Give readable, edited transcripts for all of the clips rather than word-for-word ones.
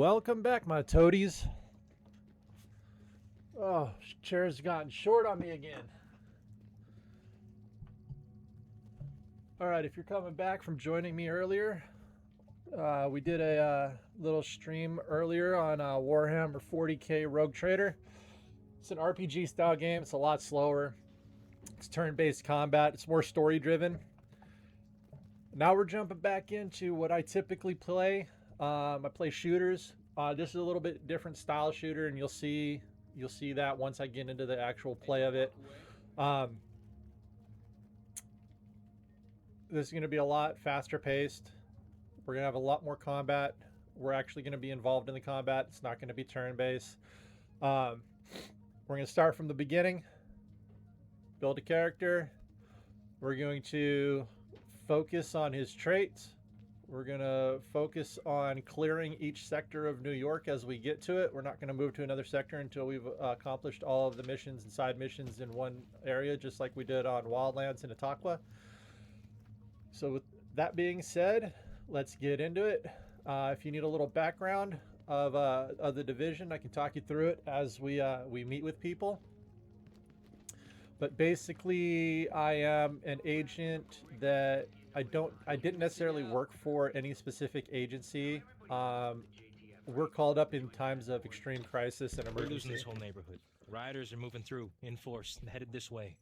Welcome back, my toadies. Oh, chair's gotten short on me again. All right, if you're coming back from joining me earlier, we did a little stream earlier on Warhammer 40k Rogue Trader. It's an RPG style game. It's a lot slower. It's turn-based combat. It's more story-driven. Now we're jumping back into what I typically play. I play shooters. This is a little bit different style shooter, and you'll see that once I get into the actual play of it. This is going to be a lot faster paced. We're going to have a lot more combat. We're actually going to be involved in the combat. It's not going to be turn-based. We're going to start from the beginning. Build a character. We're going to focus on his traits. We're going to focus on clearing each sector of New York as we get to it. We're not going to move to another sector until we've accomplished all of the missions and side missions in one area, just like we did on Wildlands and Itaqua. So with that being said, let's get into it. If you need a little background of the division, I can talk you through it as we meet with people. But basically, I am an agent that I didn't necessarily work for any specific agency. We're called up in times of extreme crisis and emergency. We're losing this whole neighborhood. Rioters are moving through in force, headed this way.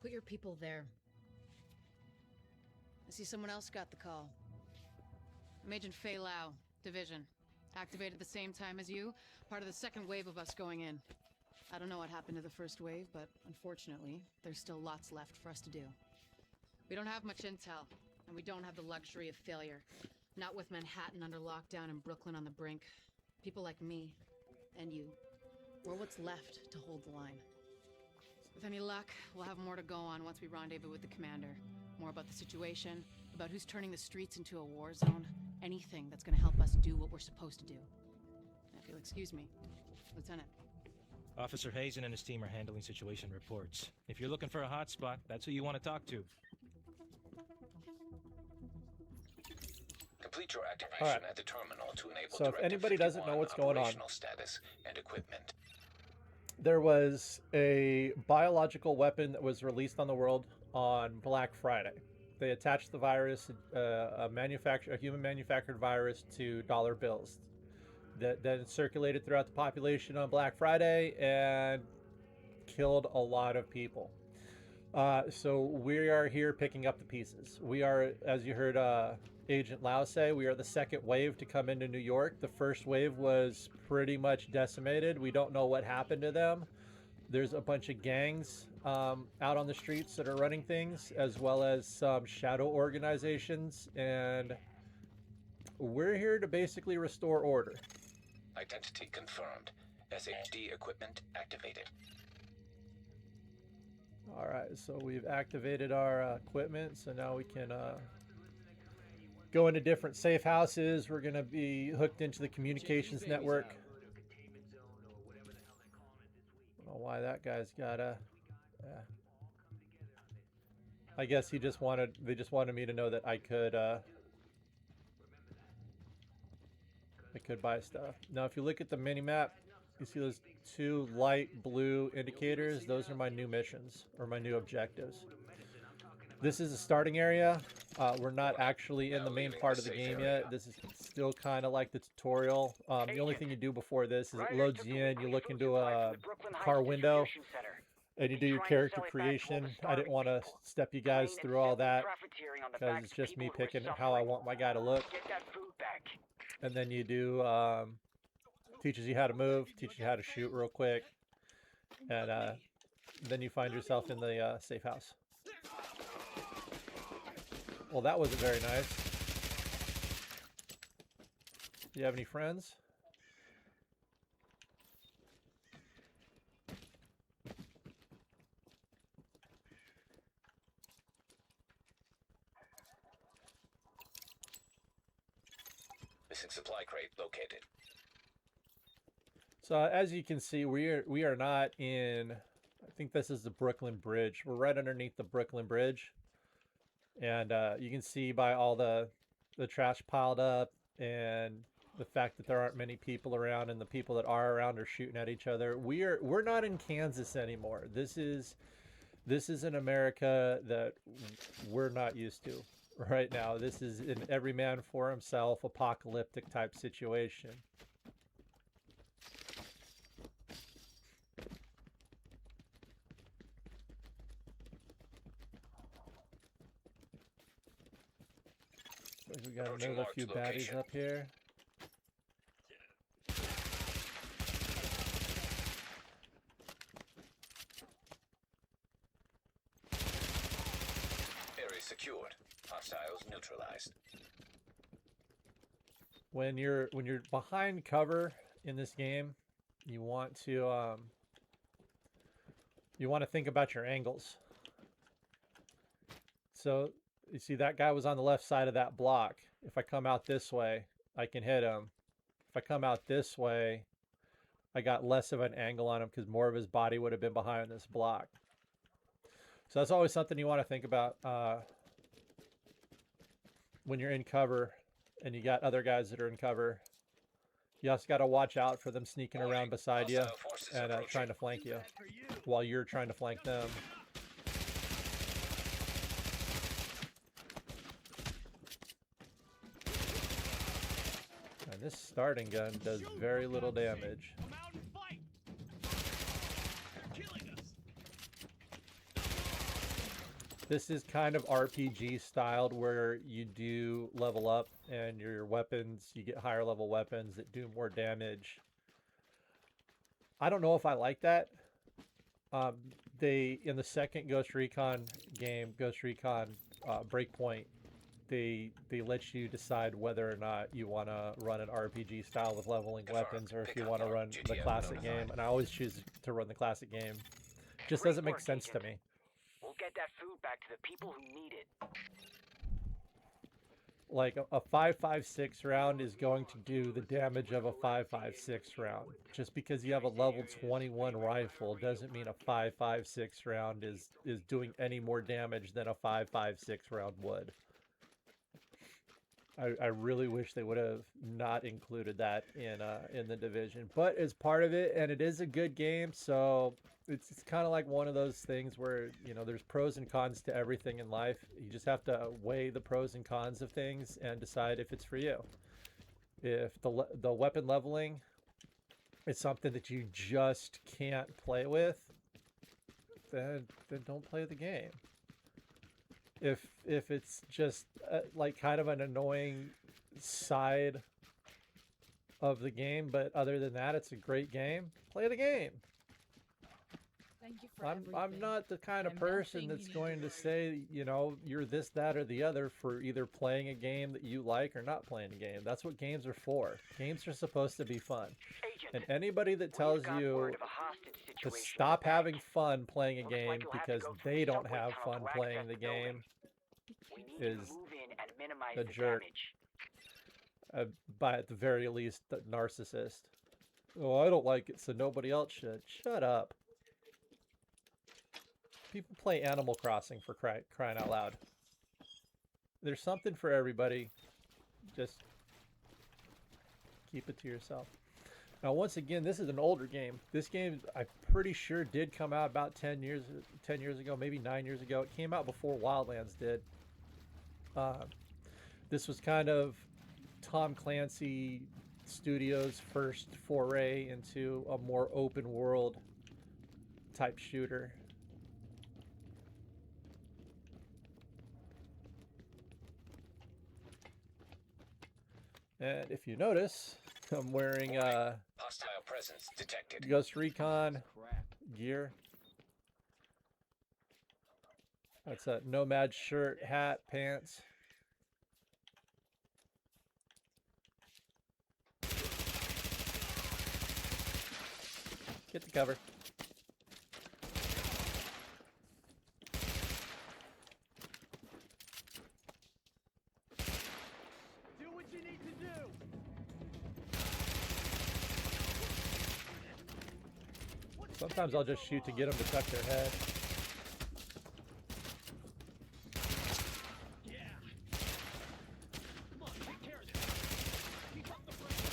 Put your people there. I see someone else got the call. I'm Agent Fei Lao, Division. Activated the same time as you, part of the second wave of us going in. I don't know what happened to the first wave, but unfortunately, there's still lots left for us to do. We don't have much intel, and we don't have the luxury of failure. Not with Manhattan under lockdown and Brooklyn on the brink. People like me, and you, we're what's left to hold the line. With any luck, we'll have more to go on once we rendezvous with the commander. More about the situation, about who's turning the streets into a war zone. Anything that's gonna help us do what we're supposed to do. If you'll excuse me, Lieutenant. Officer Hazen and his team are handling situation reports. If you're looking for a hotspot, that's who you want to talk to. Complete your activation at the terminal to enable. So if anybody doesn't know what's going on, status and equipment. There was a biological weapon that was released on the world on Black Friday. They attached the virus, a human manufactured virus, to dollar bills that then circulated throughout the population on Black Friday and killed a lot of people. So we are here picking up the pieces. We are, as you heard Agent Lau say, we are the second wave to come into New York. The first wave was pretty much decimated. We don't know what happened to them. There's a bunch of gangs out on the streets that are running things, as well as some shadow organizations, and we're here to basically restore order. Identity confirmed. SHD equipment activated. All right, so we've activated our equipment, so now we can go into different safe houses. We're going to be hooked into the communications network. I don't know why that guy's got a... I guess they just wanted me to know that I could buy stuff. Now, if you look at the mini-map, you see those two light blue indicators. Those are my new missions, or my new objectives. This is a starting area. We're not actually in the main part of the game yet. This is still kind of like the tutorial. The only thing you do before this is it loads you in. You look into a car window, and you do your character creation. I didn't want to step you guys through all that, because it's just me picking how I want my guy to look. And then you do, teaches you how to move, teaches you how to shoot real quick, and then you find yourself in the safe house. Well, that wasn't very nice. Do you have any friends? Missing supply crate located. So as you can see, we are not in. I think this is the Brooklyn Bridge. We're right underneath the Brooklyn Bridge, and you can see by all the trash piled up and the fact that there aren't many people around, and the people that are around are shooting at each other. We're not in Kansas anymore. This is an America that we're not used to right now. This is an every man for himself, apocalyptic type situation. We got Approaching another marked few baddies location. up here. Area secured. Hostiles neutralized. When you're behind cover in this game, you want to think about your angles. So you see that guy was on the left side of that block. If I come out this way, I can hit him. If I come out this way, I got less of an angle on him because more of his body would have been behind this block. So that's always something you want to think about when you're in cover and you got other guys that are in cover. You also got to watch out for them sneaking around beside you Hostile forces and approaching. trying to flank you while you're trying to flank them. And this starting gun does very little damage. This is kind of RPG styled where you do level up and your weapons, you get higher level weapons that do more damage. I don't know if I like that. In the second Ghost Recon game, Ghost Recon Breakpoint, they let you decide whether or not you want to run an RPG style with leveling weapons or if you want to run the classic game. And I always choose to run the classic game. Just doesn't make sense to me. We'll get that food back to the people who need it. Like a 5.56 round is going to do the damage of a 5.56 round. Just because you have a level 21 rifle doesn't mean a 5.56 round is doing any more damage than a 5.56 round would. I really wish they would have not included that in the Division, but it's part of it, and it is a good game. So it's kind of like one of those things where, you know, there's pros and cons to everything in life. You just have to weigh the pros and cons of things and decide if it's for you. If the weapon leveling is something that you just can't play with, then don't play the game. If it's just like kind of an annoying side of the game, but other than that, it's a great game, play the game. Thank you for I'm everything. not the kind of And person nothing that's you going to do. say, you know, you're this, that, or the other for either playing a game that you like or not playing a game. That's what games are for. Games are supposed to be fun. Agent, And anybody that tells we've got you word of a hostage to situation stop in the having back. fun playing a Looks like game you'll have to because go through they the don't subway have tunnel fun to playing access the the building. game We need you is to move in and minimize a the jerk. damage. By at the very least, a narcissist. Oh, I don't like it, so nobody else should. Shut up. People play Animal Crossing for crying out loud. There's something for everybody. Just keep it to yourself. Now, once again, this is an older game. This game, I'm pretty sure, did come out about 10 years ago, maybe 9 years ago. It came out before Wildlands did. This was kind of Tom Clancy Studios' first foray into a more open world type shooter. And if you notice, I'm wearing Hostile presence detected. Ghost Recon gear. That's a Nomad shirt, hat, pants. Get the cover. Do what you need to do. Sometimes I'll just shoot to get them to tuck their head. Yeah. Come on, take care of this. Keep up the pressure.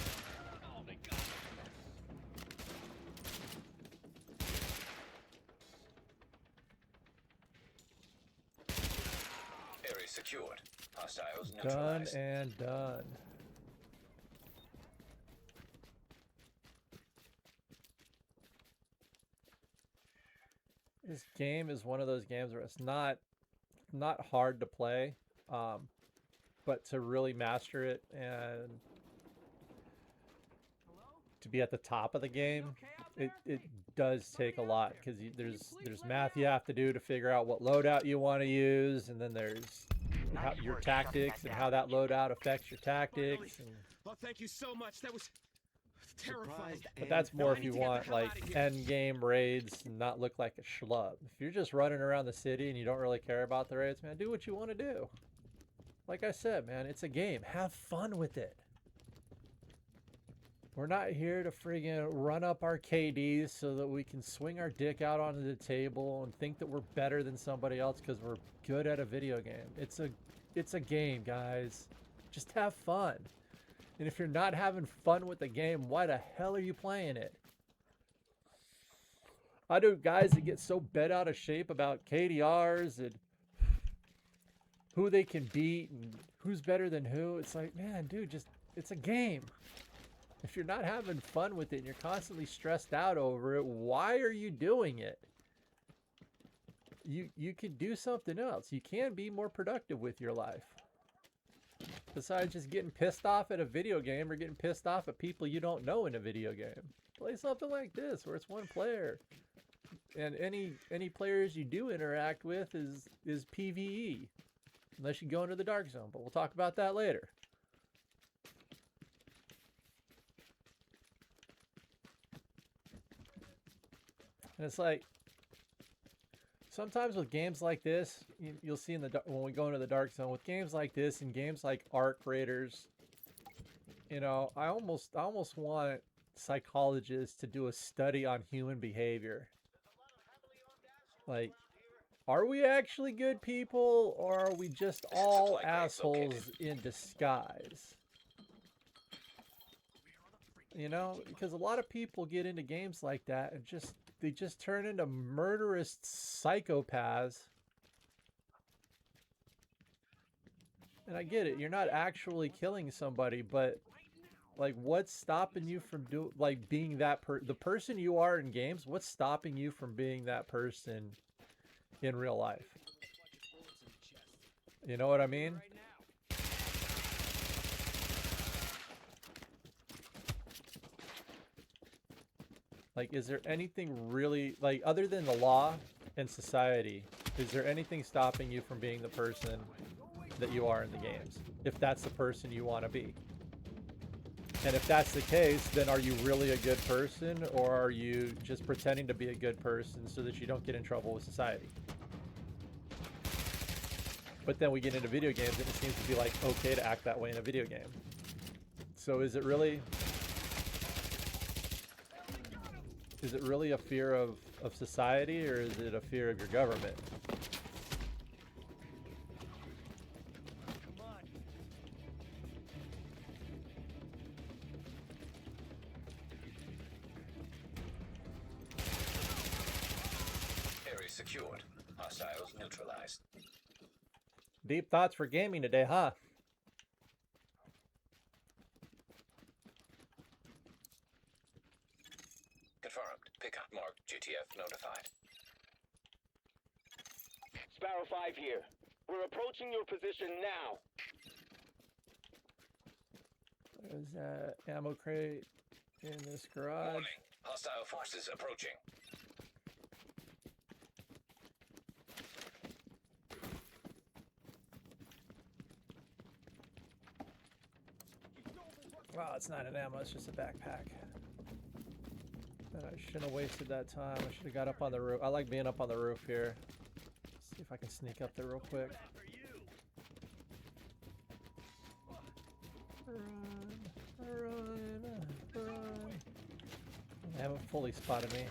secured. Hostiles Done neutralized. and done. This game is one of those games where it's not hard to play, but to really master it and to be at the top of the game, it does take a lot because there's math you have to do to figure out what loadout you want to use, and then there's your tactics and how that loadout affects your tactics. And, Oh, thank you so much. That was terrifying. but that's more if you want like end game raids and not look like a schlub. If you're just running around the city and you don't really care about the raids, man, do what you want to do. Like I said, man, it's a game. Have fun with it. We're not here to friggin' run up our KDs so that we can swing our dick out onto the table and think that we're better than somebody else because we're good at a video game. It's a game, guys. Just have fun. And if you're not having fun with the game, why the hell are you playing it? I know guys that get so bent out of shape about KDRs and who they can beat and who's better than who. It's like, man, dude, it's a game. If you're not having fun with it and you're constantly stressed out over it, why are you doing it? You can do something else. You can be more productive with your life. Besides just getting pissed off at a video game or getting pissed off at people you don't know in a video game. Play something like this where it's one player. And any players you do interact with is PvE. Unless you go into the dark zone, but we'll talk about that later. And it's like, sometimes with games like this, you'll see when we go into the dark zone, with games like this and games like Arc Raiders, you know, I almost want psychologists to do a study on human behavior. Like, are we actually good people, or are we just all assholes in disguise? You know, because a lot of people get into games like that and they just turn into murderous psychopaths. And I get it, you're not actually killing somebody, but like, what's stopping you from being that the person you are in games? What's stopping you from being that person in real life? You know what I mean? Like, is there anything really, like, other than the law and society, is there anything stopping you from being the person that you are in the games? If that's the person you want to be. And if that's the case, then are you really a good person, or are you just pretending to be a good person so that you don't get in trouble with society? But then we get into video games and it seems to be like okay to act that way in a video game. So is it really a fear of society, or is it a fear of your government? Area secured. Hostiles neutralized. Deep thoughts for gaming today, huh? Confirmed. Pickup marked. GTF notified. Sparrow 5 here. We're approaching your position now. There's that ammo crate in this garage. Warning. Hostile forces approaching. Wow, it's not an ammo, it's just a backpack. And I shouldn't have wasted that time. I should have got up on the roof. I like being up on the roof here. Let's see if I can sneak up there real quick. Run, run, run. They haven't fully spotted me.